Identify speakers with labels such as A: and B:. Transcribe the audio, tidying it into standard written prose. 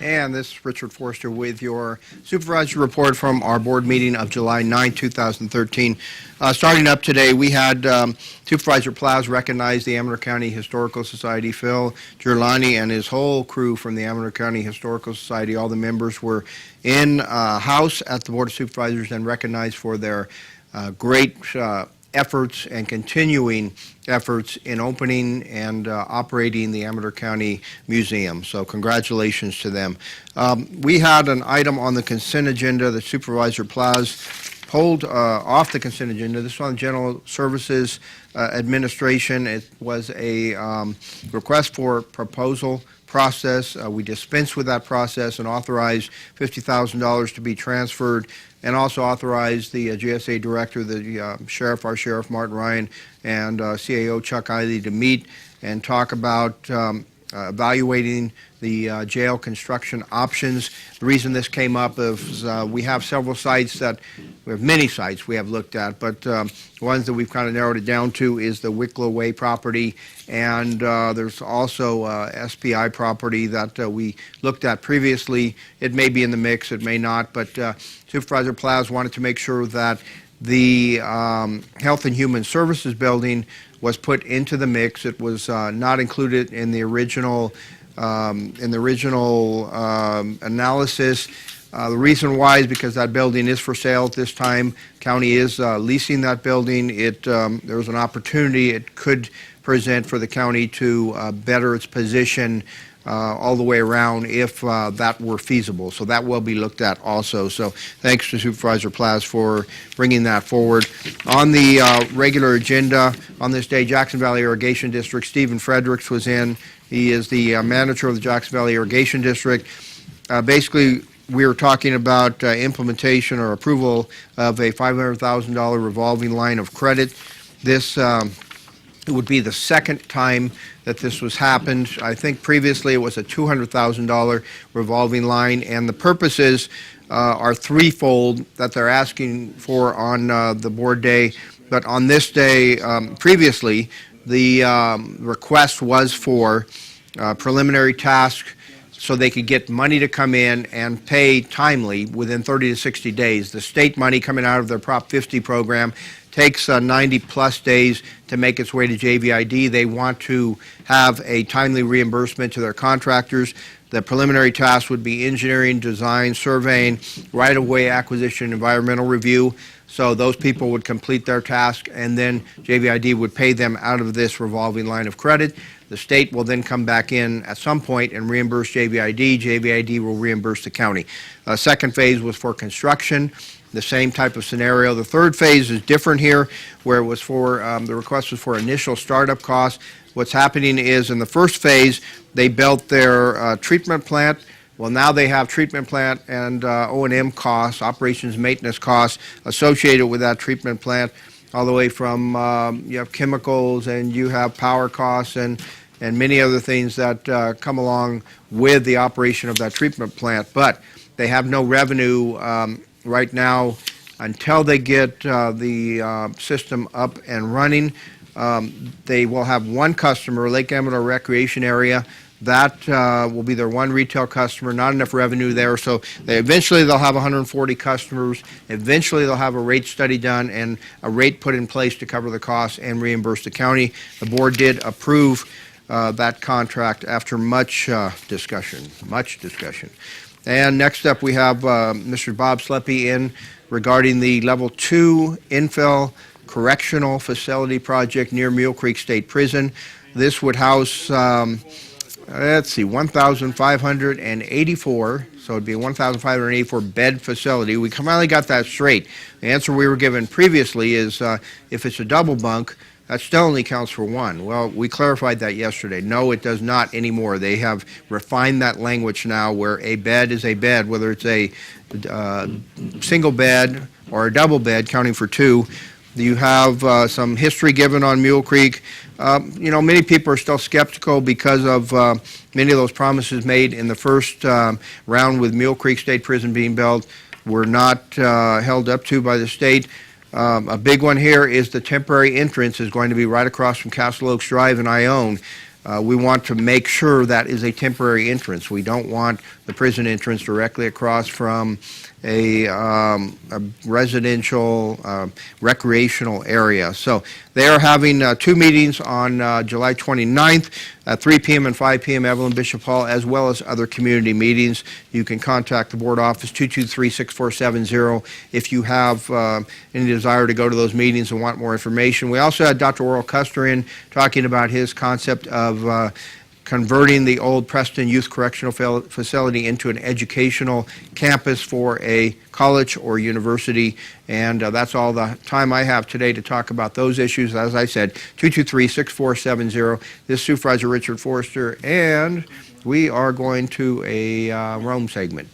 A: And this is Richard Forster with your supervisor report from our board meeting of July 9, 2013. Starting up today, we had Supervisor Plas recognize the Amador County Historical Society. Phil Giurlani and his whole crew from the Amador County Historical Society, all the members were in house at the Board of Supervisors and recognized for their great efforts and continuing efforts in opening and operating the Amador County Museum. So congratulations to them. We had an item on the consent agenda that Supervisor Plas pulled off the consent agenda. This was on General Services Administration. It was a request for proposal process. We dispensed with that process and authorized $50,000 to be transferred, and also authorized the GSA director, the our Sheriff Martin Ryan, and CAO Chuck Eiley to meet and talk about evaluating the jail construction options. The reason this came up is we have several sites we have many sites we have looked at, but ones that we've kind of narrowed it down to is the Wicklow Way property, and there's also SPI property that we looked at previously. It may be in the mix, it may not, but Supervisor Plas wanted to make sure that the Health and Human Services building was put into the mix. It was not included in the original analysis. The reason why is because that building is for sale at this time. County is leasing that building. There was an opportunity it could present for the county to better its position all the way around if that were feasible. So that will be looked at also. So thanks to Supervisor Plas for bringing that forward. On the regular agenda on this day, Jackson Valley Irrigation District, Stephen Fredericks was in. He is the manager of the Jackson Valley Irrigation District. Basically, we were talking about implementation or approval of a $500,000 revolving line of credit. This it would be the second time that this was happened. I think previously it was a $200,000 revolving line, and the purposes are threefold that they're asking for on the board day. But on this day, previously, the request was for preliminary task so they could get money to come in and pay timely within 30 to 60 days. The state money coming out of their Prop 50 program takes 90 plus days to make its way to JVID. They want to have a timely reimbursement to their contractors. The preliminary task would be engineering, design, surveying, right-of-way acquisition, environmental review. So those people would complete their task, and then JVID would pay them out of this revolving line of credit. The state will then come back in at some point and reimburse JVID. JVID will reimburse the county. Second phase was for construction, the same type of scenario. The third phase is different here, where it was for, the request was for initial startup costs. What's happening is in the first phase, they built their treatment plant. Well, now they have treatment plant and O&M costs, operations maintenance costs associated with that treatment plant, all the way from you have chemicals and you have power costs and many other things that come along with the operation of that treatment plant. But they have no revenue right now until they get the system up and running. They will have one customer, Lake Amador Recreation Area. That will be their one retail customer, not enough revenue there. So eventually they'll have 140 customers. Eventually they'll have a rate study done and a rate put in place to cover the costs and reimburse the county. The board did approve that contract after much discussion. And next up we have Mr. Bob Sleppy in regarding the Level 2 Infill Correctional Facility Project near Mule Creek State Prison. This would house 1,584, so it'd be a 1,584 bed facility. We finally got that straight. The answer we were given previously is if it's a double bunk, that still only counts for one. Well, we clarified that yesterday. No, it does not anymore. They have refined that language now where a bed is a bed, whether it's a single bed or a double bed, counting for two. You have some history given on Mule Creek. Many people are still skeptical because of many of those promises made in the first round with Mule Creek State Prison being built were not held up to by the state. A big one here is the temporary entrance is going to be right across from Castle Oaks Drive in Ione. we want to make sure that is a temporary entrance. We don't want the prison entrance directly across from a residential, recreational area. So they are having 2 meetings on July 29th at 3 p.m. and 5 p.m. Evelyn Bishop Hall, as well as other community meetings. You can contact the board office 223-6470 if you have any desire to go to those meetings and want more information. We also had Dr. Oral Custer in talking about his concept of converting the old Preston Youth Correctional Facility into an educational campus for a college or university, and that's all the time I have today to talk about those issues. As I said, 223-6470. This is Supervisor Richard Forster, and we are going to a Rome segment.